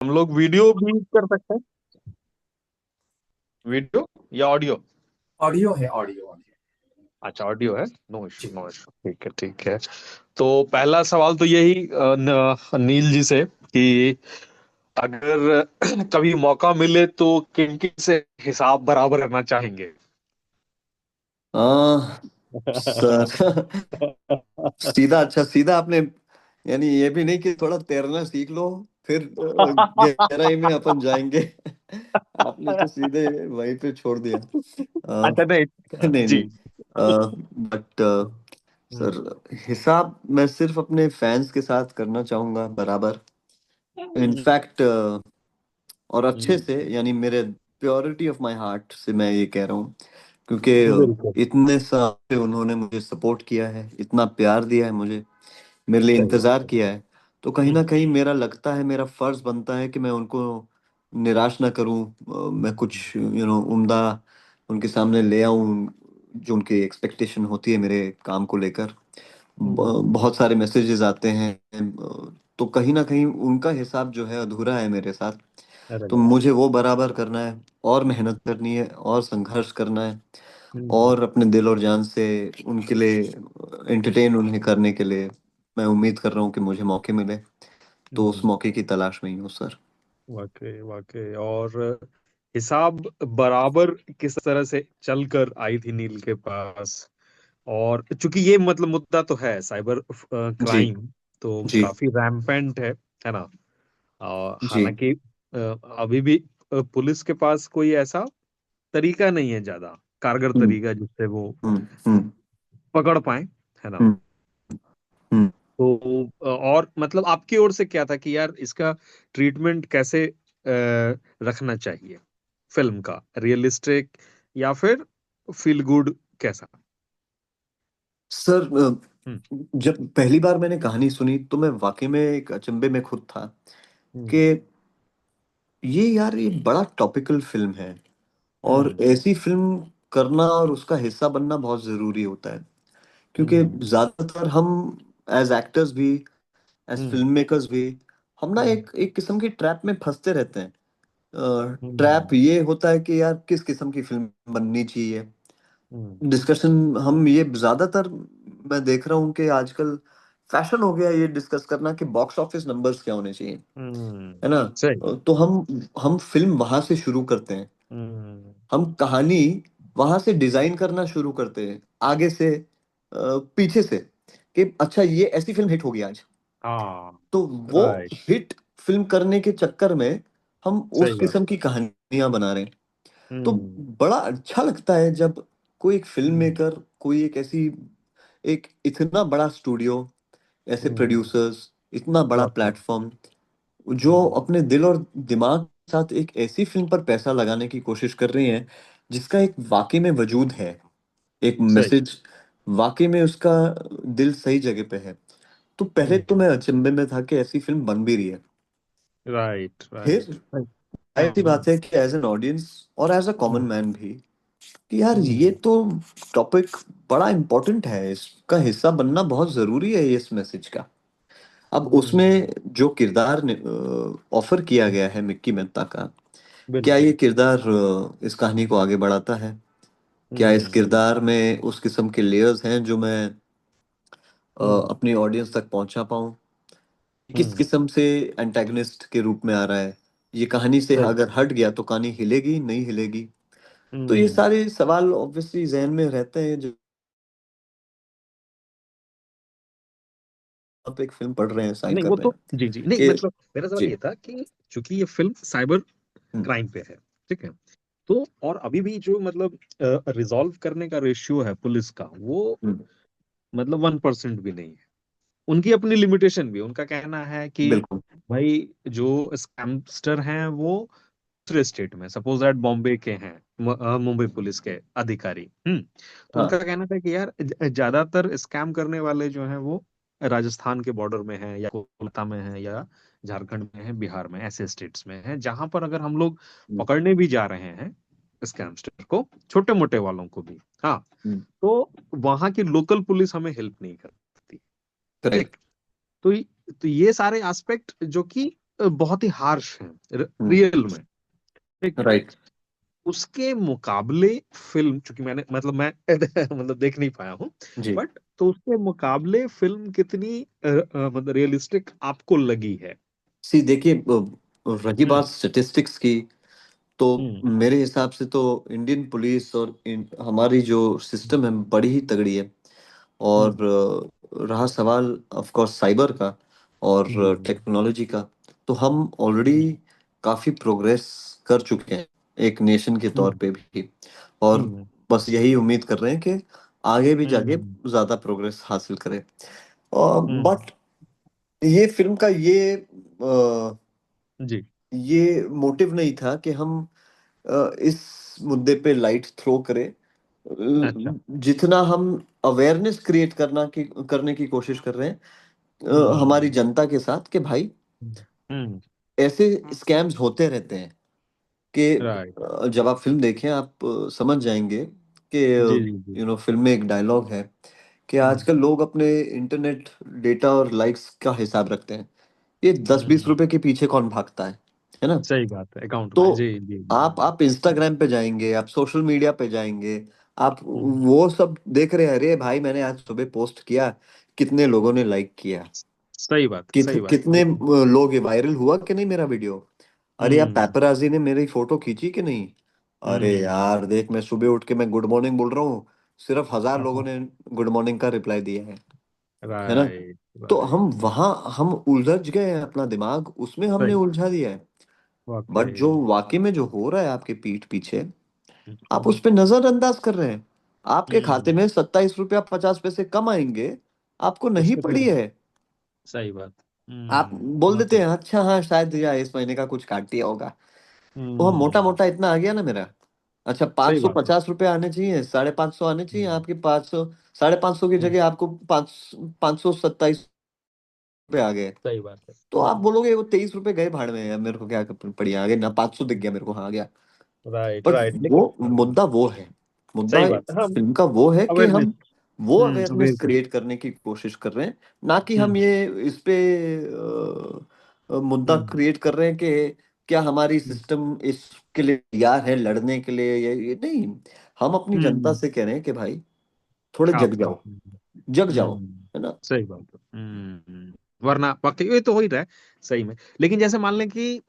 हम लोग वीडियो भी कर सकते हैं, वीडियो या ऑडियो? ऑडियो है, ऑडियो ऑडियो। अच्छा, ऑडियो है। नो इशू, जी। नो इशू, ठीक है ठीक है। तो पहला सवाल तो यही नील जी से कि अगर कभी मौका मिले तो किन किन से हिसाब बराबर करना चाहेंगे? आ, सर सीधा, अच्छा सीधा आपने, यानी ये भी नहीं कि थोड़ा तैरना सीख लो फिर गहराई में अपन जाएंगे। आपने तो सीधे वहीं पे छोड़ दिया। अच्छा, नहीं। नहीं जी। नहीं, बट हम्म, सर हिसाब मैं सिर्फ अपने फैंस के साथ करना चाहूंगा बराबर। इनफैक्ट और अच्छे हम्म, से, यानी मेरे प्योरिटी ऑफ माय हार्ट से मैं ये कह रहा हूँ, बिल्कुल क्योंकि इतने साल उन्होंने मुझे सपोर्ट किया है, इतना प्यार दिया है मुझे, मेरे लिए सही बात इंतजार है। किया है। तो कहीं ना हम्म, कहीं मेरा लगता है, मेरा फर्ज बनता है कि मैं उनको निराश ना करूं। मैं कुछ उम्दा उनके सामने ले आऊं, जो उनकी एक्सपेक्टेशन होती है मेरे काम को लेकर। हम्म, बहुत सारे मैसेजेस आते हैं, तो कहीं ना कहीं उनका हिसाब जो है अधूरा है मेरे साथ। अरे तो वाह। मुझे वो बराबर करना है, और मेहनत करनी है, और संघर्ष करना है, हम्म, और अपने दिल और जान से उनके लिए एंटरटेन उन्हें करने के लिए मैं उम्मीद कर रहा हूँ कि मुझे मौके मिले। तो उस हम्म, मौके की तलाश में ही हूँ सर। वाकई वाकई। और हिसाब बराबर किस तरह से चलकर आई थी नील के पास? और चूंकि ये मतलब मुद्दा तो है साइबर जी क्राइम, तो जी काफी रैम्पेंट है ना? और जी। हालांकि अभी भी पुलिस के पास कोई ऐसा तरीका नहीं है, ज्यादा कारगर हम्म तरीका जिससे वो हम्म पकड़ पाए, है ना? हम्म हम्म। तो और मतलब आपकी ओर से क्या था कि यार इसका ट्रीटमेंट कैसे रखना चाहिए? फिल्म का रियलिस्टिक या फिर फील गुड, कैसा? सर हम्म, जब पहली बार मैंने कहानी सुनी तो मैं वाकई में एक अचंभे में खुद था कि हम्म, ये बड़ा टॉपिकल फिल्म है, और हम्म, ऐसी फिल्म करना और उसका हिस्सा बनना बहुत जरूरी होता है। क्योंकि हम्म, ज्यादातर हम एज एक्टर्स भी, एज हम्म, फिल्म मेकर्स भी, हम ना हम्म, एक एक किस्म की ट्रैप में फंसते रहते हैं। ट्रैप हम्म, ये होता है कि यार किस किस्म की फिल्म बननी चाहिए। हम्म, डिस्कशन हम ये ज्यादातर, मैं देख रहा हूँ कि आजकल फैशन हो गया ये डिस्कस करना कि बॉक्स ऑफिस नंबर्स क्या होने चाहिए, है ना। सही। तो हम फिल्म वहां से शुरू करते हैं, हम्म, हम कहानी वहां से डिजाइन करना शुरू करते हैं, आगे से पीछे से, कि अच्छा ये ऐसी फिल्म हिट होगी आज। हाँ, तो वो राइट, हिट फिल्म करने के चक्कर में हम सही उस बात। किस्म की कहानियां बना रहे हैं। तो हम्म, बड़ा अच्छा लगता है जब कोई एक फिल्म हम्म, मेकर, कोई एक ऐसी, एक इतना बड़ा स्टूडियो, ऐसे हम्म, प्रोड्यूसर्स, इतना बड़ा वाकई। प्लेटफॉर्म, जो हम्म, अपने दिल और दिमाग के साथ एक ऐसी फिल्म पर पैसा लगाने की कोशिश कर रही हैं जिसका एक वाकई में वजूद है, एक सही। मैसेज वाकई में उसका दिल सही जगह पे है। तो पहले हम्म, तो मैं अचंभे में था कि ऐसी फिल्म बन भी रही है। Right right. फिर ऐसी हम्म, बात है कि एज एन ऑडियंस और as a common hmm, man भी, कि यार ये हम्म, तो टॉपिक बड़ा इम्पोर्टेंट है, इसका हिस्सा बनना बहुत जरूरी है इस मैसेज का। अब हम्म, उसमें जो किरदार ऑफर किया गया है मिक्की मेहता का, क्या ये बिल्कुल। किरदार इस कहानी को आगे बढ़ाता है? क्या इस हम्म, किरदार में उस किस्म के लेयर्स हैं जो मैं हम्म, अपनी ऑडियंस तक पहुंचा पाऊं? किस हम्म, किस्म से एंटेगनिस्ट के रूप में आ रहा है? ये कहानी से सही। अगर हट गया तो कहानी हिलेगी नहीं हिलेगी? तो ये हम्म, सारे सवाल ऑब्वियसली जहन में रहते हैं जब आप एक फिल्म पढ़ रहे हैं, साइन नहीं कर वो रहे तो, हैं जी जी, नहीं कि मतलब मेरा सवाल जी। ये था कि चूंकि ये फिल्म साइबर हम्म क्राइम पे है, ठीक है, तो और अभी भी जो मतलब रिजॉल्व करने का रेशियो है पुलिस का, वो हम्म, मतलब 1% भी नहीं है। उनकी अपनी लिमिटेशन भी, उनका कहना है कि बिल्कुल। भाई जो स्कैमस्टर हैं वो दूसरे स्टेट में, सपोज दैट बॉम्बे के हैं, मुंबई पुलिस के अधिकारी। तो हाँ। उनका कहना था कि यार ज्यादातर स्कैम करने वाले जो हैं वो राजस्थान के बॉर्डर में हैं, या कोलकाता में हैं, या झारखंड में है, बिहार में, ऐसे स्टेट्स में हैं जहां पर अगर हम लोग हम्म पकड़ने भी जा रहे हैं स्कैमस्टर को, छोटे मोटे वालों को भी, हाँ, हम्म, तो वहां की लोकल पुलिस हमें हेल्प नहीं करती। करेक्ट। ठीक। तो ये सारे एस्पेक्ट जो कि बहुत ही हार्श हैं हम्म। रियल में। ठीक है। राइट। उसके मुकाबले फिल्म, चूंकि मैंने मतलब मैं मतलब देख नहीं पाया हूँ, जी। बट तो उसके मुकाबले फिल्म कितनी मतलब रियलिस्टिक आपको लगी है? सी देखिए, रही बात हम्म। स्टेटिस्टिक्स की, तो हम्म। मेरे हिसाब से तो इंडियन पुलिस और हमारी जो सिस्टम है बड़ी ही तगड़ी है। और हम्म। रहा सवाल ऑफ कोर्स साइबर का और जी। टेक्नोलॉजी का, तो हम ऑलरेडी काफी प्रोग्रेस कर चुके हैं एक नेशन के तौर हम्म। पे भी। और हम्म। बस यही उम्मीद कर रहे हैं कि आगे भी जाके हम्म। ज्यादा प्रोग्रेस हासिल करें। हम्म। बट ये फिल्म का जी। ये मोटिव नहीं था कि हम इस मुद्दे पे लाइट थ्रो करें। अच्छा। जितना हम अवेयरनेस क्रिएट करने की कोशिश कर रहे हैं हमारी हम्म। जनता के साथ, कि भाई हम्म। ऐसे स्कैम्स होते रहते हैं। कि राइट। जब आप फिल्म देखें आप समझ जाएंगे कि जी जी जी। फिल्म में एक डायलॉग है कि हम्म। आजकल लोग अपने इंटरनेट डेटा और लाइक्स का हिसाब रखते हैं। ये 10-20 रुपए के पीछे कौन भागता है ना? सही बात है, अकाउंट तो में। जी जी जी जी। आप इंस्टाग्राम पे जाएंगे, आप सोशल मीडिया पे जाएंगे, आप हम्म। वो सब देख रहे हैं, अरे भाई मैंने आज सुबह पोस्ट किया, कितने लोगों ने लाइक किया, सही बात, सही बात, कितने बिल्कुल। लोग, ये वायरल हुआ कि नहीं मेरा वीडियो, अरे यार हम्म। पैपराजी ने मेरी फोटो खींची कि नहीं, अरे हम्म। यार देख मैं सुबह उठ के मैं गुड मॉर्निंग बोल रहा हूँ, सिर्फ 1000 लोगों ने गुड मॉर्निंग का रिप्लाई दिया है ना? राइट तो राइट। हम उलझ गए हैं, अपना दिमाग उसमें हमने सही। उलझा दिया है। बट जो वाकई। वाकई में जो हो रहा है आपके पीठ पीछे, आप हम्म। उस पे नजरअंदाज कर रहे हैं। आपके खाते हम्म। में 27 रुपया 50 पैसे कम आएंगे, आपको नहीं उसके पड़ी पीछे। है। सही बात। आप बोल देते वाकई। हैं अच्छा हाँ शायद यार इस महीने का कुछ काट दिया होगा। वो मोटा हम्म। मोटा इतना आ गया ना मेरा। अच्छा, पाँच सही सौ बात है। पचास रुपये आने चाहिए, 550 आने चाहिए हम्म। आपके 500, 550 की हम्म। जगह आपको 527 रुपये आ गए। सही बात है। तो आप बोलोगे वो 23 रुपये गए भाड़ में, यार मेरे को क्या पड़ी, आ गए ना, 500 दिख गया मेरे को, हाँ आ गया। राइट पर राइट, वो लेकिन मुद्दा वो है, मुद्दा सही इस बात है, हाँ। फिल्म का वो है कि अवेयरनेस। हम वो अवेयरनेस अवेयरनेस। क्रिएट करने की कोशिश कर रहे हैं, ना कि हम हम्म। ये इस पे मुद्दा हम्म। क्रिएट कर रहे हैं कि क्या हमारी हम्म। सिस्टम इसके लिए तैयार है लड़ने के लिए, ये नहीं। हम अपनी जनता हम्म। से कह रहे हैं कि भाई थोड़े जग आप। जाओ, जग जाओ, हम्म। है ना? सही बात है। वरना वाकई ये तो हो ही रहा है सही में। लेकिन जैसे मान लें कि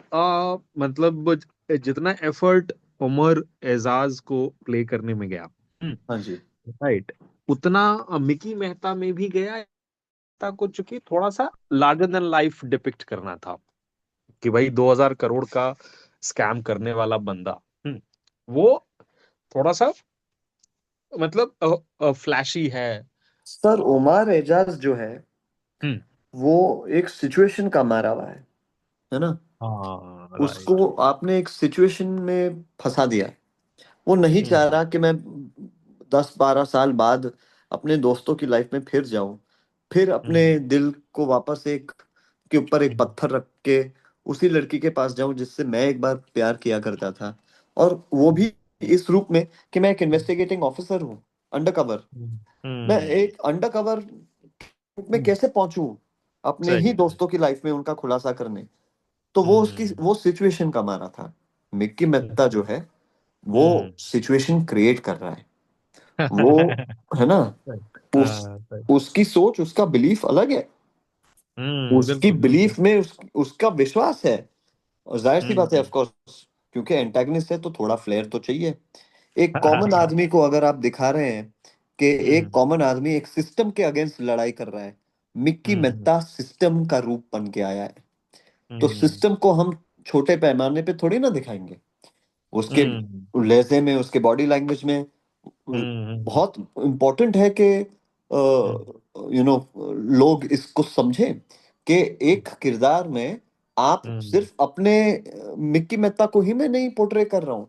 मतलब जितना एफर्ट उमर एजाज को प्ले करने में गया, हाँ जी। राइट, उतना मिकी मेहता में भी गया। मेहता को चूंकि थोड़ा सा लार्जर देन लाइफ डिपिक्ट करना था कि भाई 2000 करोड़ का स्कैम करने वाला बंदा, वो थोड़ा सा मतलब फ्लैशी है। सर उमर एजाज जो है हम्म। वो एक सिचुएशन का मारा हुआ है ना? हाँ उसको राइट। आपने एक सिचुएशन में फंसा दिया। वो नहीं चाह हम्म। रहा कि मैं 10-12 साल बाद अपने दोस्तों की लाइफ में फिर जाऊं, फिर अपने हम्म। दिल को वापस एक के ऊपर एक हम्म। पत्थर रख के उसी लड़की के पास जाऊं जिससे मैं एक बार प्यार किया करता था, और वो भी इस रूप में कि मैं एक इन्वेस्टिगेटिंग ऑफिसर हूँ, अंडरकवर। मैं हम्म। एक अंडरकवर में हम्म। कैसे पहुंचूं अपने ही सही है। दोस्तों की लाइफ में उनका खुलासा करने? तो हम्म। वो सिचुएशन का मारा था। मिक्की मेहता जो है वो हम्म। सिचुएशन क्रिएट कर रहा है, वो, है ना? सही। उस हाँ सही। उसकी सोच, उसका बिलीफ अलग है, उसकी बिल्कुल बिल्कुल। बिलीफ में उसका विश्वास है। और जाहिर सी बात है, ऑफ हम्म। कोर्स, क्योंकि एंटागनिस्ट है तो थोड़ा फ्लेयर तो चाहिए। एक कॉमन आदमी को अगर आप दिखा रहे हैं कि एक हम्म। कॉमन आदमी एक सिस्टम के अगेंस्ट लड़ाई कर रहा है, मिक्की हम्म। मेहता सिस्टम का रूप बन के आया है। तो हम्म। सिस्टम को हम छोटे पैमाने पे थोड़ी ना दिखाएंगे, उसके हम्म। लहजे में, उसके बॉडी लैंग्वेज में हम्म। बहुत इम्पोर्टेंट है कि हम्म। लोग इसको समझें कि एक किरदार में आप हम्म। सिर्फ अपने मिक्की मेहता को ही मैं नहीं पोर्ट्रे कर रहा हूँ,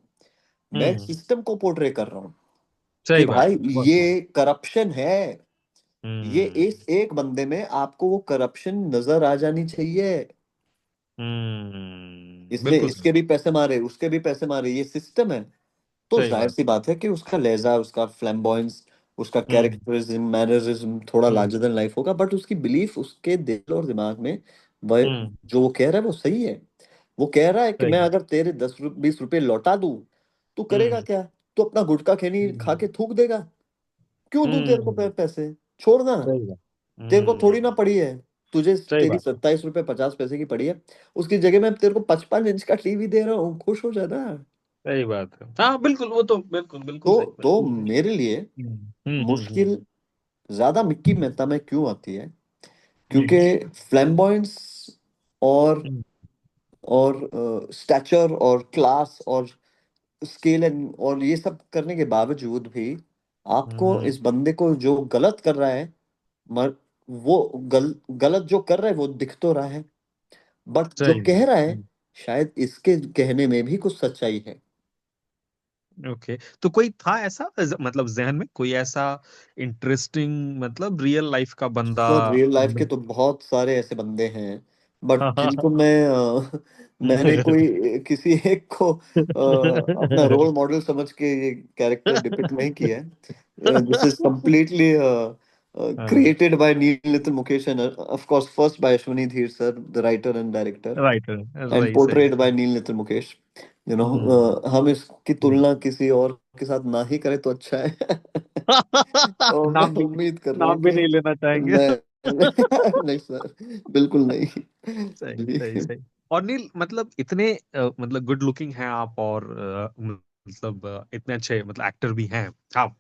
मैं हम्म। सिस्टम को पोर्ट्रे कर रहा हूँ कि सही बात भाई है, बहुत सही। ये करप्शन है। ये हम्म। इस एक बंदे में आपको वो करप्शन नजर आ जानी चाहिए। इसने बिल्कुल सही। इसके भी पैसे मारे, उसके भी पैसे मारे, ये सिस्टम है। तो सही जाहिर बात। सी बात है कि उसका लहजा, उसका फ्लैम्बॉयंस, उसका हम्म। कैरेक्टरिज्म, मैनरिज्म थोड़ा हम्म। लार्जर देन लाइफ होगा, बट उसकी बिलीफ उसके दिल और दिमाग में वह हम्म। जो वो कह रहा है वो सही है। वो कह रहा है कि सही मैं है। अगर तेरे 10-20 रुपए लौटा दूं, तू करेगा हम्म। क्या? तू अपना गुटखा खैनी खा के हम्म। थूक देगा। क्यों दूं तेरे को हम्म। पैसे? छोड़ना। सही बात। तेरे को थोड़ी ना हम्म। पड़ी है, तुझे सही तेरी बात है। 27 रुपए 50 पैसे की पड़ी है, उसकी जगह मैं तेरे को 55 इंच का टीवी दे रहा हूँ, खुश हो जाना। सही बात है, हाँ बिल्कुल, वो तो बिल्कुल बिल्कुल सही, तो बिल्कुल सही। मेरे लिए मुश्किल हम्म। ज्यादा मिक्की मेहता में क्यों आती है? जी। क्योंकि फ्लैम्बॉयंस और हम्म। स्टैचर और क्लास और स्केल एंड और ये सब करने के बावजूद भी आपको हम्म। इस बंदे को जो गलत कर रहा है, मर वो गलत जो कर रहा है वो दिख तो रहा है, बट जो सही कह बात। रहा है शायद इसके कहने में भी कुछ सच्चाई है। ओके, तो कोई था ऐसा मतलब जहन में कोई ऐसा इंटरेस्टिंग, मतलब रियल लाइफ का बंदा? सर रियल लाइफ के मतलब तो बहुत सारे ऐसे बंदे हैं, बट जिनको मैंने कोई किसी एक को अपना रोल मॉडल समझ के ये कैरेक्टर डिपिक्ट नहीं किया है। This is completely created by Neil Nitin Mukesh and of course first by Ashwni Dhir sir, the writer and director, right, and सही सही पोर्ट्रेड बाय सही। Neil Nitin Mukesh. You know, hmm. हम इसकी तुलना किसी और के साथ ना ही करें तो अच्छा है। और मैं नाम भी, उम्मीद कर रहा हूँ नाम भी कि नहीं लेना चाहेंगे। मैं नहीं सर, बिल्कुल नहीं। सही सही जी सही। और नील, मतलब इतने मतलब गुड लुकिंग हैं आप, और मतलब इतने अच्छे मतलब एक्टर भी हैं। हाँ।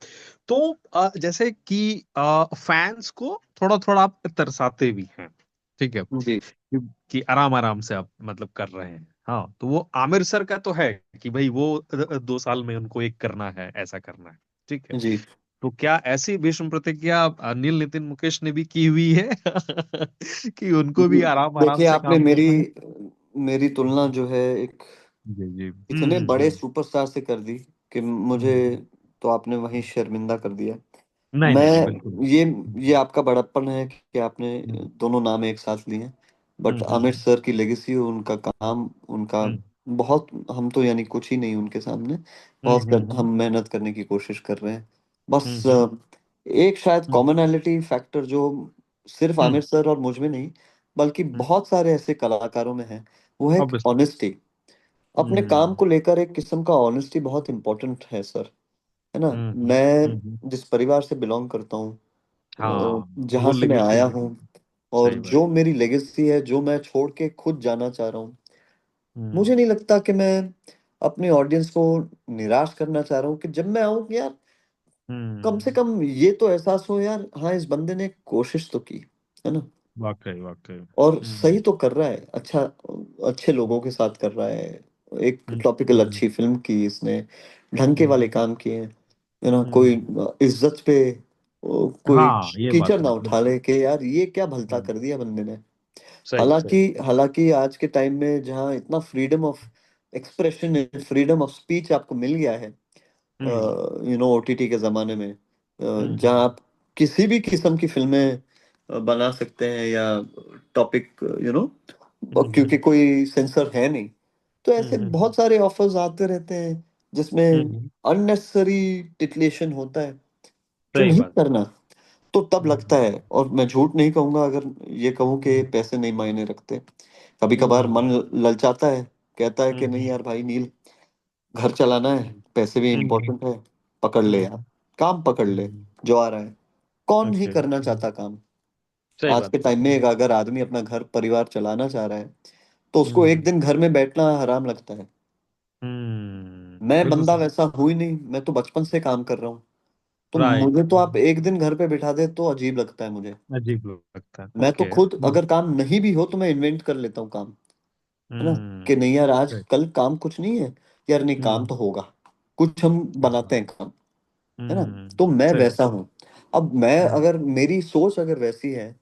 तो जैसे कि फैंस को थोड़ा थोड़ा आप तरसाते भी हैं, ठीक है, जी कि आराम आराम से आप मतलब कर रहे हैं। हाँ, तो वो आमिर सर का तो है कि भाई वो 2 साल में उनको एक करना है, ऐसा करना है, ठीक है। जी। तो क्या ऐसी भीष्म प्रतिज्ञा अनिल नितिन मुकेश ने भी की हुई है कि उनको भी आराम आराम देखिए से आपने काम मेरी करना है? मेरी तुलना जो है एक जी जी। इतने बड़े सुपरस्टार से कर दी कि मुझे हम्म। तो आपने वहीं शर्मिंदा कर दिया। नहीं नहीं नहीं, बिल्कुल। मैं ये आपका बड़प्पन है कि आपने हम्म। दोनों नाम एक साथ लिए हैं, बट आमिर हम्म। सर की लेगेसी, उनका काम, उनका हम्म। बहुत, हम तो यानी कुछ ही नहीं उनके सामने। हम्म। हम मेहनत करने की कोशिश कर रहे हैं बस। हम्म। एक शायद हम्म। कॉमनैलिटी फैक्टर जो सिर्फ हम्म। आमिर सर और मुझ में नहीं बल्कि बहुत सारे ऐसे कलाकारों में है, वो है ऑब्वियसली। ऑनेस्टी। अपने काम हम्म। को लेकर एक किस्म का ऑनेस्टी बहुत इंपॉर्टेंट है सर, है ना? हम्म। मैं जिस परिवार से बिलोंग करता हूँ, हाँ, जहाँ वो से मैं लेगेसी आया है। हूँ, और सही बात। जो मेरी लेगेसी है, जो मैं छोड़ के खुद जाना चाह रहा हूँ, हम्म। मुझे नहीं लगता कि मैं अपने ऑडियंस को निराश करना चाह रहा हूँ। कि जब मैं आऊँ कि यार कम से हम्म। कम ये तो एहसास हो यार, हाँ इस बंदे ने कोशिश तो की, है ना? वाकई वाकई। और सही तो कर रहा है, अच्छा, अच्छे लोगों के साथ कर रहा है, एक हम्म। टॉपिकल हम्म। अच्छी फिल्म की इसने, ढंग के वाले हम्म। काम किए हैं, है ना? कोई हम्म। इज्जत पे कोई हाँ, ये बात कीचड़ है ना उठा बिल्कुल। ले कि यार ये क्या भलता हम्म। कर दिया बंदे ने। सही हालांकि सही। हालांकि आज के टाइम में जहाँ इतना freedom of expression, freedom of speech आपको मिल गया है, हम्म। ओटीटी के जमाने में, जहाँ हम्म। आप किसी भी किस्म की फिल्में बना सकते हैं, या टॉपिक, क्योंकि हम्म। कोई सेंसर है नहीं, तो ऐसे हम्म। बहुत सारे ऑफर्स आते रहते हैं जिसमें हम्म। अननेसेसरी टिटलेशन होता है, जो सही नहीं बात। करना। तो तब लगता हम्म। है, और मैं झूठ नहीं कहूंगा अगर ये कहूँ कि हम्म। पैसे नहीं मायने रखते। कभी कभार हम्म। मन ललचाता है, कहता है कि नहीं हम्म। यार भाई नील, घर चलाना है, पैसे भी हम्म। इम्पोर्टेंट है, पकड़ ले यार, हम्म। काम पकड़ ले हम्म। जो आ रहा है। कौन नहीं ओके। करना चाहता काम? सही आज बात के है। टाइम में एक अगर आदमी अपना घर परिवार चलाना चाह रहा है, तो उसको एक हम्म। दिन घर में बैठना हराम लगता है। मैं बिल्कुल बंदा सही। वैसा हूं ही नहीं, मैं तो बचपन से काम कर रहा हूँ। तो राइट। मुझे तो आप एक दिन घर पे बिठा दे तो अजीब लगता है मुझे। अजीब लगता है, मैं तो ओके। खुद अगर काम नहीं भी हो तो मैं इन्वेंट कर लेता हूँ काम, है ना? कि हम्म। नहीं यार आज राइट। कल काम कुछ नहीं है, यार नहीं काम हम्म। तो होगा, कुछ हम सही बात। बनाते हैं काम, है ना? हम्म। तो मैं सही बात। वैसा हूँ। अब मैं हम्म। अगर मेरी सोच अगर वैसी है,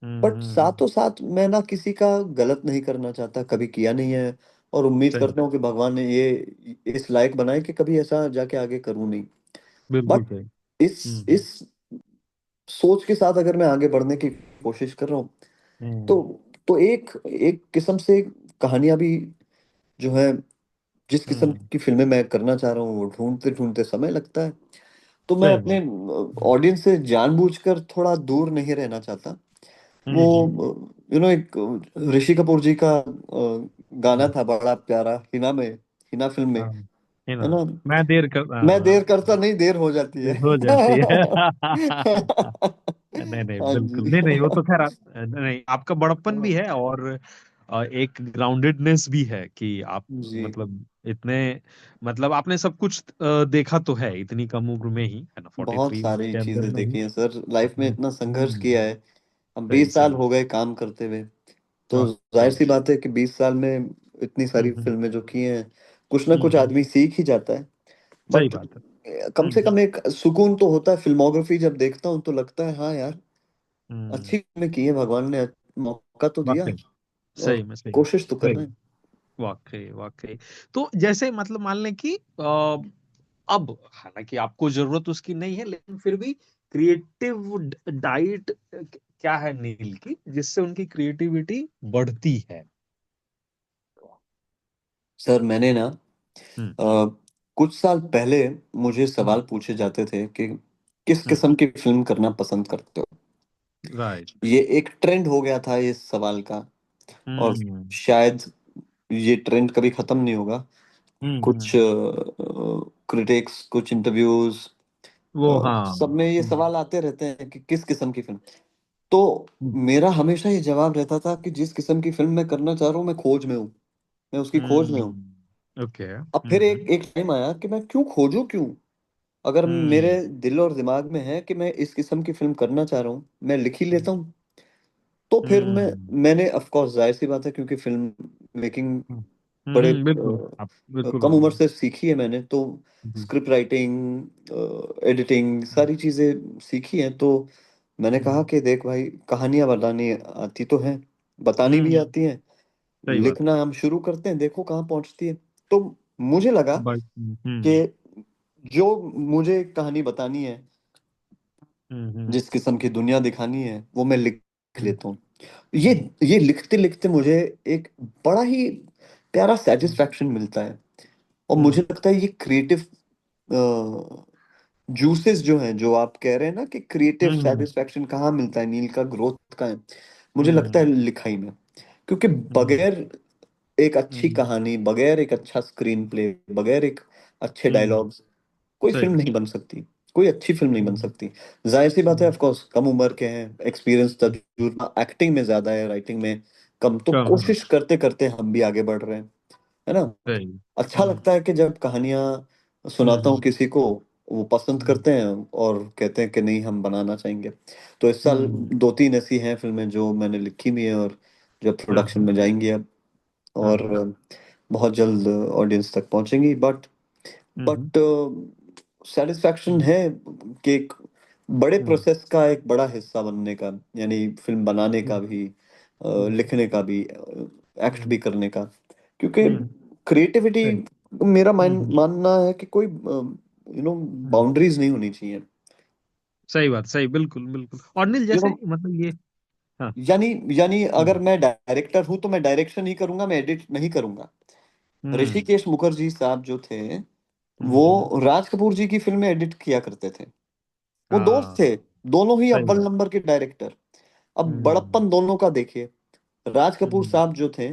बट साथों साथ मैं ना किसी का गलत नहीं करना चाहता, कभी किया नहीं है, और उम्मीद सही। करता हूँ कि भगवान ने ये इस लायक बनाए कि कभी ऐसा जाके आगे करूँ नहीं। बिल्कुल बट सही। इस सोच के साथ अगर मैं आगे बढ़ने की कोशिश कर रहा हूँ, तो हम्म। एक एक किस्म से कहानियां भी जो है, जिस किस्म हम्म। की फिल्में मैं करना चाह रहा हूँ वो ढूंढते ढूंढते समय लगता है। तो मैं सही अपने बात। ऑडियंस से जानबूझकर थोड़ा दूर नहीं रहना चाहता। वो हम्म। एक ऋषि कपूर जी का गाना हम्म, था बड़ा प्यारा, हिना में, हिना फिल्म में, हाँ, है है ना। ना? मैं देर कर, मैं देर हाँ, करता नहीं, देर हो जाती है। देर हो जाती है। नहीं नहीं, हाँ बिल्कुल नहीं नहीं, वो जी। तो खैर नहीं, आपका बड़प्पन भी है, और एक ग्राउंडेडनेस भी है कि आप जी, मतलब इतने, मतलब आपने सब कुछ देखा तो है इतनी कम उम्र में ही, है ना, फोर्टी बहुत थ्री सारी के अंदर चीजें में ही देखी हैं सर, लाइफ में अपने। इतना संघर्ष किया है। अब सही 20 साल सही। हो गए काम करते हुए, तो ओके। जाहिर सी बात है कि 20 साल में इतनी सारी हम्म। फिल्में जो की हैं, कुछ ना कुछ हम्म। आदमी सीख ही जाता है। सही बट बात है। कम से हम्म। कम एक सुकून तो होता है, फिल्मोग्राफी जब देखता हूँ तो लगता है हाँ यार, हम्म। अच्छी फिल्में की है भगवान ने, मौका तो दिया वाकई, और सही में सही में कोशिश तो कर रहे सही। हैं। वाकई वाकई। तो जैसे मतलब मान लें कि अब हालांकि आपको जरूरत उसकी नहीं है, लेकिन फिर भी क्रिएटिव डाइट क्या है नील की, जिससे उनकी क्रिएटिविटी बढ़ती है। सर मैंने ना हम्म। कुछ साल पहले मुझे हम्म। सवाल पूछे जाते थे कि किस हम्म। किस्म की फिल्म करना पसंद करते हो। राइट। ये एक ट्रेंड हो गया था इस सवाल का, और हम्म। शायद ये ट्रेंड कभी खत्म नहीं होगा। कुछ हम्म। क्रिटिक्स, कुछ इंटरव्यूज, वो, हाँ। सब में ये हम्म। सवाल आते रहते हैं कि किस किस्म की फिल्म। तो मेरा हमेशा ये जवाब रहता था कि जिस किस्म की फिल्म मैं करना चाह रहा हूँ, मैं खोज में हूँ, मैं उसकी खोज में हूँ। ओके। अब फिर एक एक टाइम आया कि मैं क्यों खोजूं, क्यों? अगर मेरे हम्म। दिल और दिमाग में है कि मैं इस किस्म की फिल्म करना चाह रहा हूँ, मैं लिख ही लेता हूँ। तो फिर हम्म। मैंने ऑफ कोर्स, जाहिर सी बात है, क्योंकि फिल्म मेकिंग बड़े बिल्कुल, आप बिल्कुल। कम उम्र से सीखी है मैंने, तो जी। स्क्रिप्ट राइटिंग, एडिटिंग, सारी चीजें सीखी हैं। तो मैंने कहा हम्म। कि देख भाई, कहानियां बतानी आती तो हैं, बतानी भी हम्म। आती हैं, सही बात। लिखना हम शुरू करते हैं, देखो कहाँ पहुंचती है। तो मुझे लगा बट। कि जो मुझे कहानी बतानी है, हम्म। जिस किस्म की दुनिया दिखानी है, वो मैं लिख हम्म। लेता हूँ। ये ये लिखते लिखते मुझे एक बड़ा ही प्यारा सेटिस्फैक्शन मिलता है। और मुझे हम्म। लगता है ये क्रिएटिव जूसेस जो हैं, जो आप कह रहे हैं ना कि क्रिएटिव हम्म। सेटिस्फैक्शन कहाँ मिलता है, नील का ग्रोथ का है, मुझे लगता है हम्म। लिखाई में। क्योंकि हम्म। बगैर एक अच्छी हम्म। कहानी, बगैर एक अच्छा स्क्रीन प्ले, बगैर एक अच्छे हम्म। डायलॉग्स, कोई सही फिल्म बात। नहीं बन सकती, कोई अच्छी फिल्म नहीं बन हम्म। सकती। जाहिर सी बात है, हम्म। ऑफ कोर्स कम उम्र के हैं, एक्सपीरियंस, तजुर्बा एक्टिंग में ज्यादा है, राइटिंग में कम, तो कम, हाँ। कोशिश करते करते हम भी आगे बढ़ रहे हैं, है ना? सही। अच्छा लगता है कि जब कहानियां सुनाता हूँ हम्म। किसी को, वो पसंद हम्म। करते हैं और कहते हैं कि नहीं, हम बनाना चाहेंगे। तो इस साल हम्म। दो तीन ऐसी हैं फिल्में जो मैंने लिखी भी हैं, और जो हाँ प्रोडक्शन हाँ में जाएंगी अब, हाँ और हाँ। बहुत जल्द ऑडियंस तक पहुंचेंगी। But hmm. बट सेटिस्फैक्शन हम्म। है कि एक बड़े हम्म। प्रोसेस का एक बड़ा हिस्सा बनने का, यानी फिल्म बनाने का हम्म। भी, हम्म। लिखने का भी, एक्ट भी हम्म। करने का। क्योंकि हम्म। क्रिएटिविटी, सही। मेरा हम्म। मानना है कि कोई हम्म। बाउंड्रीज नहीं होनी चाहिए। सही बात, सही, बिल्कुल बिल्कुल। और नील यू नो जैसे मतलब ये, हाँ। यानी यानी अगर हम्म। मैं डायरेक्टर हूं तो मैं डायरेक्शन ही करूंगा, मैं एडिट नहीं करूंगा। हम्म। ऋषिकेश मुखर्जी साहब जो थे, वो हम्म। राज कपूर जी की फिल्में एडिट किया करते थे। वो दोस्त थे, हाँ। दोनों ही सही अव्वल बात। नंबर के डायरेक्टर। अब हम्म। बड़प्पन दोनों का देखिए, राज कपूर हम्म। साहब जो थे,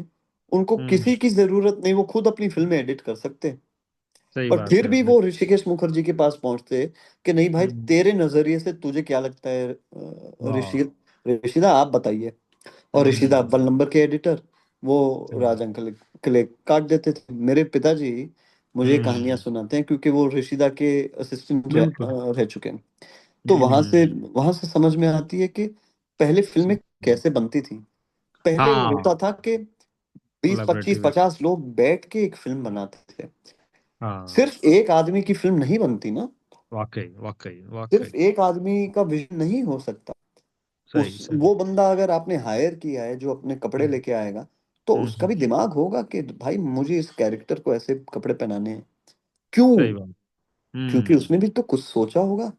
उनको हम्म। किसी की जरूरत नहीं, वो खुद अपनी फिल्में एडिट कर सकते। सही पर बात फिर है। भी वो ऋषिकेश मुखर्जी के पास पहुंचते कि नहीं भाई, हम्म। तेरे नजरिए से तुझे क्या लगता है, ऋषि, वाह। ऋषिदा आप बताइए। और ऋषिदा हम्म। अव्वल नंबर के एडिटर, वो सही बात। राज अंकल के लिए काट देते थे। मेरे पिताजी मुझे कहानियां हम्म। सुनाते हैं, क्योंकि वो ऋषिदा के असिस्टेंट बिल्कुल। रह चुके हैं। तो हम्म। वहां से समझ में आती है कि पहले फिल्में कैसे बनती थी। पहले हाँ। होता था कि 20 25 कोलैबोरेटिव। 50 लोग बैठ के एक फिल्म बनाते थे। हाँ। सिर्फ एक आदमी की फिल्म नहीं बनती ना, वाकई वाकई सिर्फ वाकई। एक आदमी का विजन नहीं हो सकता। सही उस सही। वो बंदा अगर आपने हायर किया है जो अपने कपड़े हम्म। लेके आएगा, तो उसका हम्म। भी दिमाग होगा कि भाई मुझे इस कैरेक्टर को ऐसे कपड़े पहनाने हैं। क्यों? सही बात। क्योंकि हम्म। उसने भी तो कुछ सोचा होगा।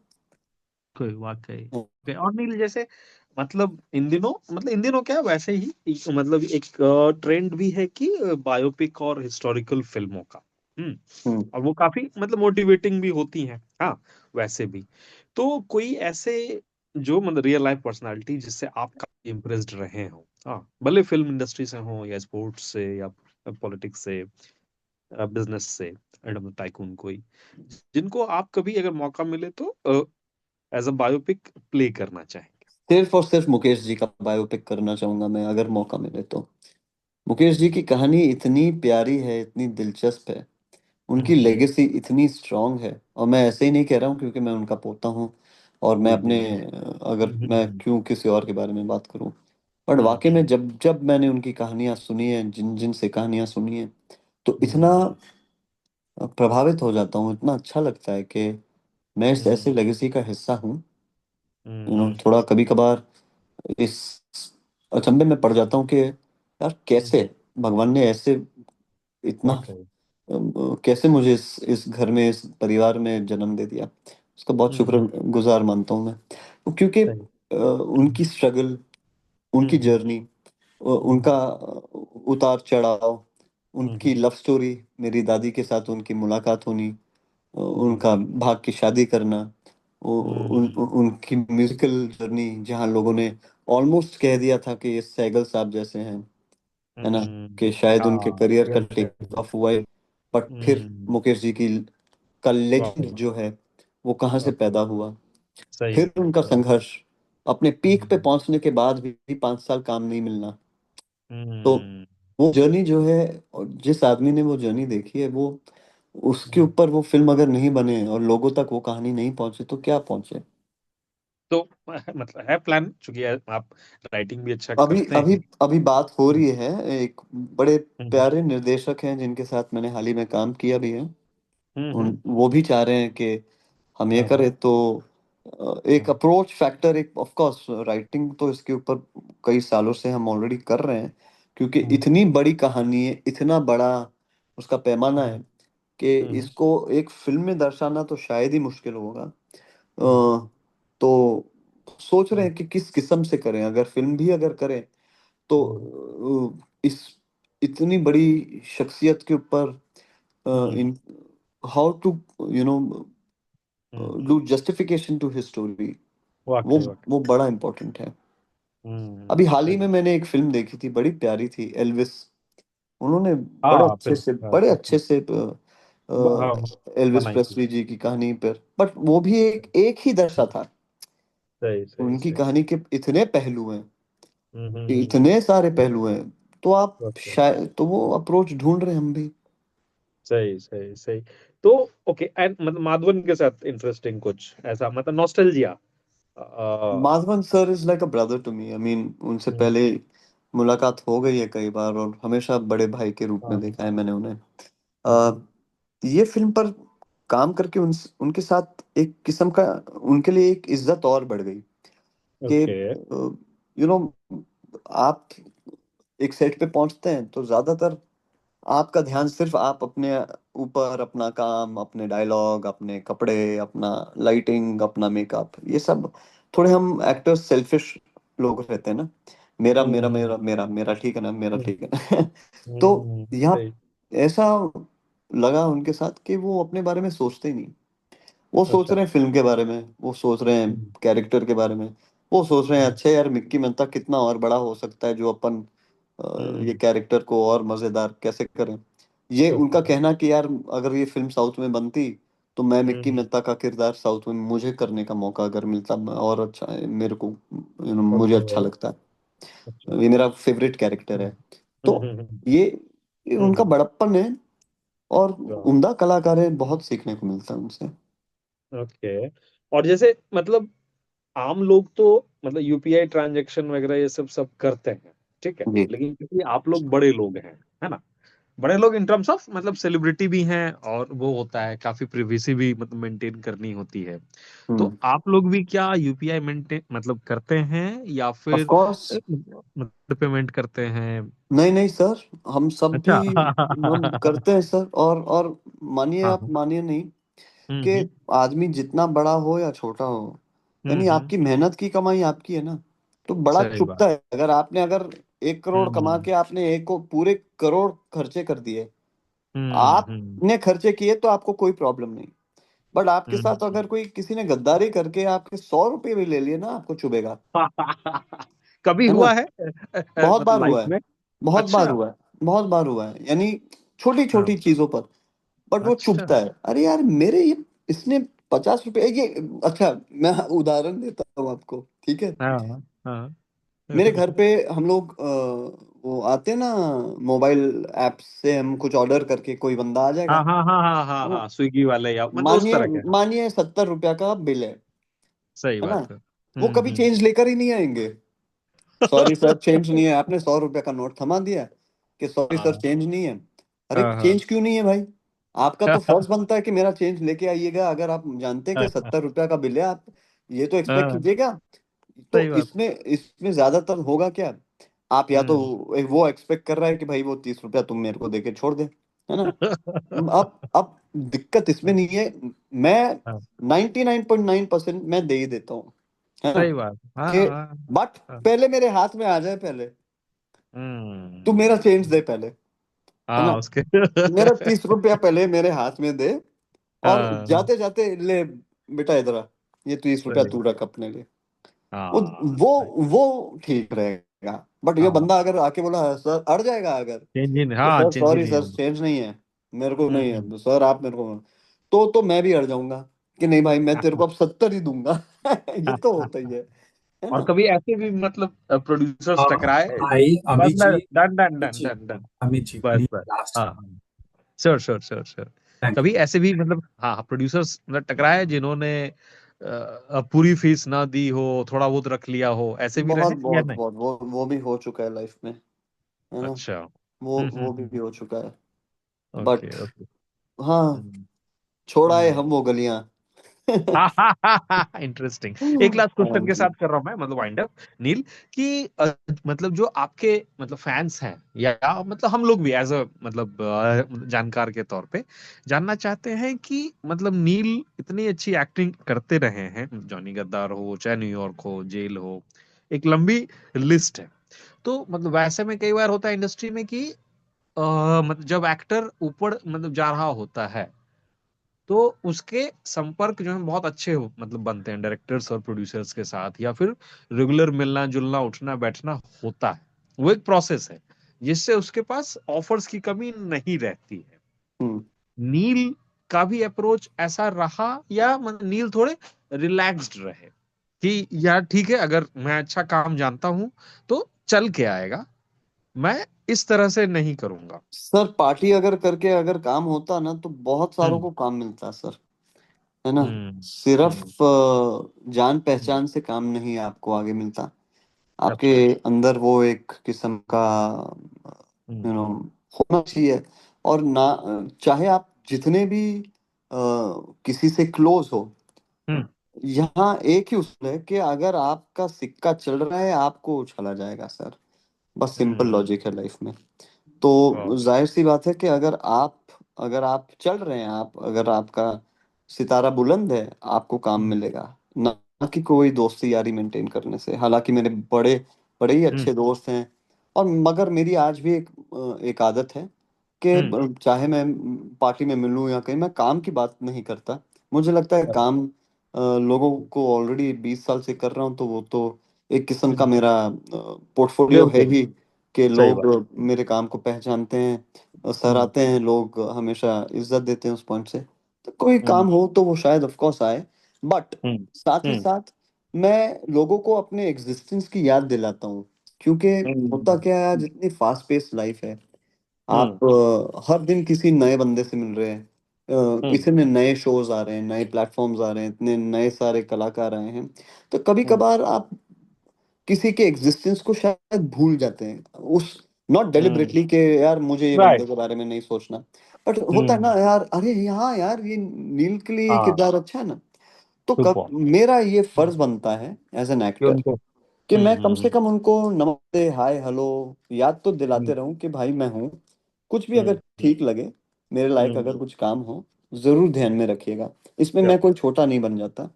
कोई वाकई। ओके, और नील जैसे मतलब इन दिनों, मतलब इन दिनों क्या, वैसे ही मतलब एक ट्रेंड भी है कि बायोपिक और हिस्टोरिकल फिल्मों का। हम्म। हम्म और वो काफी मतलब मोटिवेटिंग भी होती हैं, हाँ। वैसे भी तो कोई ऐसे जो मतलब रियल लाइफ पर्सनालिटी जिससे आप काफी इम्प्रेस्ड रहे हो, हाँ, भले फिल्म इंडस्ट्री से हो या स्पोर्ट्स से या पॉलिटिक्स से, बिजनेस से, एंड टाइकून कोई, जिनको आप कभी अगर मौका मिले तो एज अ बायोपिक प्ले करना चाहेंगे। सिर्फ और सिर्फ मुकेश जी का बायोपिक करना चाहूंगा मैं, अगर मौका मिले तो। मुकेश जी की कहानी इतनी प्यारी है, इतनी दिलचस्प है, उनकी हम्म लेगेसी इतनी स्ट्रांग है। और मैं ऐसे ही नहीं कह रहा हूँ क्योंकि मैं उनका पोता हूँ, और मैं जी जी अपने जी। अगर मैं हम्म क्यों किसी और के बारे में बात करूँ। बट हम्म वाकई में हम्म जब जब मैंने उनकी कहानियां सुनी है, जिन जिन से कहानियां सुनी है, तो इतना हम्म प्रभावित हो जाता हूँ, इतना अच्छा लगता है कि मैं इस हम्म ऐसे लेगेसी का हिस्सा हूँ। हम्म थोड़ा कभी कभार इस अचंभे में पड़ जाता हूँ कि यार कैसे भगवान ने ऐसे इतना वाकई। कैसे मुझे इस घर में, इस परिवार में जन्म दे दिया। उसका बहुत हम्म। शुक्रगुजार मानता हूँ मैं। क्योंकि सही। उनकी स्ट्रगल, उनकी हम्म जर्नी, हम्म उनका उतार चढ़ाव, उनकी हम्म लव स्टोरी, मेरी दादी के साथ उनकी मुलाकात होनी, हम्म उनका भाग की शादी करना, हम्म उनकी म्यूजिकल जर्नी जहाँ लोगों ने ऑलमोस्ट कह दिया था कि ये सैगल साहब जैसे हैं, है ना, कि शायद उनके हाँ, करियर का वेल टेक सेड। ऑफ हुआ है। बट फिर हम्म। मुकेश जी की का लेजेंड वाकई। जो है वो कहाँ से वाकई। पैदा हुआ। सही फिर उनका सही। संघर्ष, अपने पीक पे हम्म पहुंचने के बाद भी 5 साल काम नहीं मिलना। तो हम्म वो जर्नी जो है, और जिस आदमी ने वो जर्नी देखी है, वो उसके हम्म। ऊपर वो फिल्म अगर नहीं बने और लोगों तक वो कहानी नहीं पहुंचे तो क्या पहुंचे। तो मतलब है प्लान, चूंकि आप राइटिंग भी अच्छा अभी करते अभी हैं। अभी बात हो हम्म रही है, एक बड़े हम्म प्यारे निर्देशक हैं जिनके साथ मैंने हाल ही में काम किया भी है। हम्म। वो भी चाह रहे हैं कि हम ये हाँ हाँ करें, तो एक हाँ। अप्रोच फैक्टर, एक ऑफ कोर्स राइटिंग तो इसके ऊपर कई सालों से हम ऑलरेडी कर रहे हैं, क्योंकि हम्म इतनी बड़ी कहानी है, इतना बड़ा उसका पैमाना हम्म है कि हम्म इसको एक फिल्म में दर्शाना तो शायद ही मुश्किल होगा। हम्म तो सोच रहे हम्म हैं कि किस किस्म से करें, अगर फिल्म भी अगर करें तो हम्म इस इतनी बड़ी शख्सियत के ऊपर hmm, in how to you know hmm. Do justification to his story, वो वाकई वाकई। वो बड़ा इम्पोर्टेंट है। अभी हाल ही सही। में मैंने एक फिल्म देखी थी, बड़ी प्यारी थी, एल्विस। उन्होंने हाँ फिल्म। हाँ, बड़े अच्छे बिल्कुल। से हाँ, एल्विस बनाई थी। प्रेस्ली जी की कहानी पर, बट वो भी एक एक ही दर्शा था। सही सही उनकी सही। कहानी के इतने पहलू हैं, हम्म। इतने सारे पहलू हैं। तो आप वाकई। शायद तो वो अप्रोच ढूंढ रहे हैं हम भी। सही सही सही। तो ओके, एंड मतलब माधवन के साथ इंटरेस्टिंग कुछ ऐसा, मतलब nostalgia. Madhavan sir is like a brother to me. I mean उनसे हम्म, पहले मुलाकात हो गई है कई बार, और हमेशा बड़े भाई के रूप में हाँ देखा है मैंने उन्हें। हाँ। अ, ये फिल्म पर काम करके उनके साथ एक किस्म का, उनके लिए एक इज्जत और बढ़ गई कि ओके। नो आप एक सेट पे पहुंचते हैं तो ज्यादातर आपका ध्यान सिर्फ आप अपने ऊपर, अपना काम, अपने डायलॉग, अपने कपड़े, अपना लाइटिंग, अपना मेकअप, ये सब। थोड़े हम एक्टर्स सेल्फिश लोग रहते हैं ना, मेरा मेरा हम्म मेरा मेरा मेरा ठीक है ना, मेरा हम्म ठीक है ना। तो यहाँ सही। ऐसा लगा उनके साथ कि वो अपने बारे में सोचते ही नहीं। वो सोच अच्छा। रहे हैं फिल्म के बारे में, वो सोच रहे हैं हम्म कैरेक्टर के बारे में, वो सोच रहे हैं हम्म अच्छा यार मिक्की मेहता कितना और बड़ा हो सकता है, जो अपन ये हम्म, कैरेक्टर को और मजेदार कैसे करें। ये ओके। उनका कहना कि यार अगर ये फिल्म साउथ में बनती तो मैं मिक्की हम्म, मेहता का किरदार साउथ में मुझे करने का मौका अगर मिलता, मैं और अच्छा मेरे को मुझे अच्छा ओके। लगता अच्छा। है, ये मेरा फेवरेट कैरेक्टर हम्म है। तो हम्म ये ये उनका हम्म, बड़प्पन है, और वाह, उम्दा कलाकार है, बहुत सीखने को मिलता है उनसे। ओके। और जैसे मतलब आम लोग तो मतलब यूपीआई ट्रांजैक्शन वगैरह ये सब सब करते हैं, ठीक है, जी। लेकिन क्योंकि आप लोग बड़े लोग हैं, है ना, बड़े लोग इन टर्म्स ऑफ मतलब सेलिब्रिटी भी हैं, और वो होता है काफी प्रिवेसी भी मतलब मेंटेन करनी होती है। तो हम्म। आप लोग भी क्या यूपीआई मेंटेन मतलब करते हैं, या ऑफ फिर कोर्स। मतलब पेमेंट करते हैं? नहीं नहीं सर, हम सब भी अच्छा। हम करते हैं सर। और मानिए, हाँ आप मानिए नहीं कि हम्म आदमी जितना बड़ा हो या छोटा हो, यानी हम्म। आपकी मेहनत की कमाई आपकी है ना, तो बड़ा सही बात। चुभता है अगर आपने, अगर 1 करोड़ कमा हम्म के आपने एक को पूरे करोड़ खर्चे कर दिए। हम्म आपने खर्चे किए तो आपको कोई प्रॉब्लम नहीं, बट आपके हम्म। साथ अगर कोई किसी ने गद्दारी करके आपके 100 रुपये भी ले लिए ना, आपको चुभेगा। कभी है ना? हुआ है बहुत बार मतलब लाइफ हुआ है, में? बहुत बार अच्छा। हुआ है, बहुत बार हुआ है, यानी छोटी छोटी हाँ। चीजों पर। बट वो अच्छा। चुभता है, अरे यार मेरे ये, इसने 50 रुपए ये, अच्छा मैं उदाहरण देता हूँ आपको, ठीक है? हाँ हाँ। मेरे घर पे हम लोग वो आते हैं ना, मोबाइल ऐप से हम कुछ ऑर्डर करके कोई बंदा आ जाएगा, हाँ हाँ हाँ हाँ हाँ है ना? हाँ, स्विगी वाले या मतलब उस मानिए तरह के, हाँ। मानिए 70 रुपया का बिल सही है ना? बात है। वो कभी हम्म। चेंज लेकर ही नहीं आएंगे। सॉरी सर चेंज नहीं है, आपने 100 रुपया का नोट थमा दिया कि सॉरी सर हाँ चेंज नहीं है। अरे हाँ हाँ। चेंज क्यों नहीं है भाई? आपका तो फर्ज बनता है कि मेरा चेंज लेके आइएगा, अगर आप जानते हैं कि 70 रुपया का बिल है, आप ये तो एक्सपेक्ट हाँ, कीजिएगा। तो सही बात। इसमें इसमें ज्यादातर होगा क्या, आप या तो हम्म। वो एक्सपेक्ट कर रहा है कि भाई वो 30 रुपया तुम मेरे को देके छोड़ दे, है ना? अब दिक्कत इसमें नहीं है, मैं हाँ, 99.9% मैं दे ही देता हूँ, है ना? सही बात। हाँ कि हाँ बट हाँ। पहले मेरे हाथ में आ जाए, पहले तू मेरा हम्म। चेंज दे पहले, है ना? हाँ उसके मेरा 30 रुपया पहले मेरे हाथ में दे, और हाँ, जाते जाते ले बेटा इधर आ, ये 30 रुपया सही। तू रख अपने लिए। वो हाँ वो सही। वो ठीक रहेगा। बट ये हाँ, बंदा अगर आके बोला सर, अड़ जाएगा अगर चेंज ही नहीं, कि हाँ सर चेंज ही सॉरी नहीं सर होगा। चेंज नहीं है, मेरे को नहीं हम्म। है सर, आप मेरे को, तो मैं भी अड़ जाऊंगा कि नहीं भाई मैं तेरे को अब 70 ही दूंगा। ये तो होता ही है और ना? कभी ऐसे भी मतलब प्रोड्यूसर्स हाँ टकराए, भाई, बस अमित मैं जी, डन डन अमित डन जी, डन डन, अमित जी बस प्लीज बस। लास्ट। हाँ हाँ, sure sure sure sure. Thank कभी यू। ऐसे भी मतलब हाँ प्रोड्यूसर्स मतलब टकराए जिन्होंने पूरी फीस ना दी हो, थोड़ा बहुत रख लिया हो, ऐसे भी बहुत रहे या बहुत नहीं? बहुत वो भी हो चुका है लाइफ में, है ना? अच्छा। वो भी हो चुका है। Okay but okay. हाँ, छोड़ आए हम्म। हम वो गलियां। इंटरेस्टिंग। एक लास्ट हाँ क्वेश्चन के जी। साथ कर रहा हूं मैं, मतलब वाइंड अप, नील, कि मतलब जो आपके मतलब फैंस हैं या मतलब हम लोग भी एज अ मतलब जानकार के तौर पे जानना चाहते हैं कि मतलब नील इतनी अच्छी एक्टिंग करते रहे हैं, जॉनी गद्दार हो चाहे न्यूयॉर्क हो, जेल हो, एक लंबी लिस्ट है। तो मतलब वैसे में कई बार होता है इंडस्ट्री में कि मतलब जब एक्टर ऊपर मतलब जा रहा होता है तो उसके संपर्क जो है बहुत अच्छे हो मतलब बनते हैं डायरेक्टर्स और प्रोड्यूसर्स के साथ, या फिर रेगुलर मिलना जुलना उठना बैठना होता है। वो एक प्रोसेस है जिससे उसके पास ऑफर्स की कमी नहीं रहती है। हम्म। नील का भी अप्रोच ऐसा रहा या मतलब नील थोड़े रिलैक्स्ड रहे कि यार ठीक है अगर मैं अच्छा काम जानता हूं तो चल के आएगा, मैं इस तरह से नहीं करूंगा? सर पार्टी अगर करके अगर काम होता ना तो बहुत सारों हम्म को काम मिलता सर, है ना? हम्म हम्म। सिर्फ जान हम्म। पहचान से काम नहीं आपको आगे मिलता, आपके अच्छा। अंदर वो एक किस्म का हम्म होना चाहिए। और ना, चाहे आप जितने भी किसी से क्लोज हो, हम्म यहाँ एक ही उसूल है कि अगर आपका सिक्का चल रहा है आपको उछाला जाएगा सर, बस सिंपल हम्म। लॉजिक है लाइफ में। तो ओके। जाहिर सी बात है कि अगर आप चल रहे हैं, आप अगर आपका सितारा बुलंद है, आपको काम हम्म मिलेगा। ना कि कोई दोस्ती यारी मेंटेन करने से, हालांकि मेरे बड़े बड़े ही हम्म अच्छे दोस्त हैं। और मगर मेरी आज भी एक आदत है कि हम्म। चाहे मैं पार्टी में मिलूं या कहीं, मैं काम की बात नहीं करता। मुझे लगता है अच्छा। काम लोगों को ऑलरेडी 20 साल से कर रहा हूँ, तो वो तो एक किस्म का हम्म, मेरा पोर्टफोलियो है बिल्कुल ही, कि सही लोग बात। मेरे काम को पहचानते हैं, हम्म सराहते हैं, लोग हमेशा इज्जत देते हैं उस पॉइंट से। तो कोई हम्म काम हो तो वो शायद ऑफ कोर्स आए, बट हम्म साथ ही हम्म साथ मैं लोगों को अपने एग्जिस्टेंस की याद दिलाता हूँ। क्योंकि होता हम्म क्या है, जितनी फास्ट पेस लाइफ है, हम्म आप हर दिन किसी नए बंदे से मिल रहे हैं, हम्म इतने नए शोज आ रहे हैं, नए प्लेटफॉर्म्स आ रहे हैं, इतने नए सारे कलाकार आए हैं। तो कभी हम्म। कभार आप किसी के एग्जिस्टेंस को शायद भूल जाते हैं, उस नॉट डेलिबरेटली के यार मुझे ये बंदे राइट। के बारे में नहीं सोचना, बट होता है ना हम्म। यार, अरे हाँ यार ये नील के लिए ये हाँ, किरदार अच्छा है ना। तो कब सुपर। मेरा ये फर्ज बनता है एज एन कि एक्टर उनको कि मैं कम से हम्म। कम उनको नमस्ते हाय हेलो याद तो दिलाते हम्म रहूं कि भाई मैं हूँ, कुछ भी अगर हम्म ठीक लगे, मेरे लायक हम्म। अगर कुछ काम हो, जरूर ध्यान में रखिएगा। इसमें क्या मैं कोई छोटा नहीं बन जाता,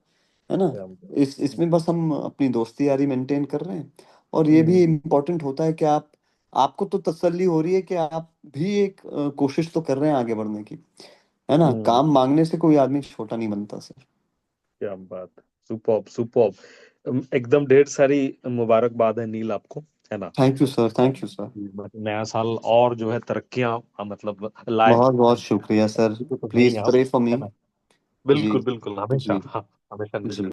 है ना? क्या इसमें बस हम अपनी दोस्ती यारी मेंटेन कर रहे हैं। और ये भी हम्म इम्पोर्टेंट होता है कि आपको तो तसल्ली हो रही है कि आप भी एक कोशिश तो कर रहे हैं आगे बढ़ने की, है ना? हम्म। काम मांगने से कोई आदमी छोटा नहीं बनता सर। क्या बात, सुपर्ब सुपर्ब। एकदम ढेर सारी मुबारकबाद है नील आपको, है ना। Thank you sir, thank you sir. नया साल और जो है तरक्कियां मतलब लाए, बहुत बहुत शुक्रिया सर। तो नहीं प्लीज आप, प्रे फॉर मी। है ना। जी बिल्कुल बिल्कुल, हमेशा, जी हाँ, हमेशा जी।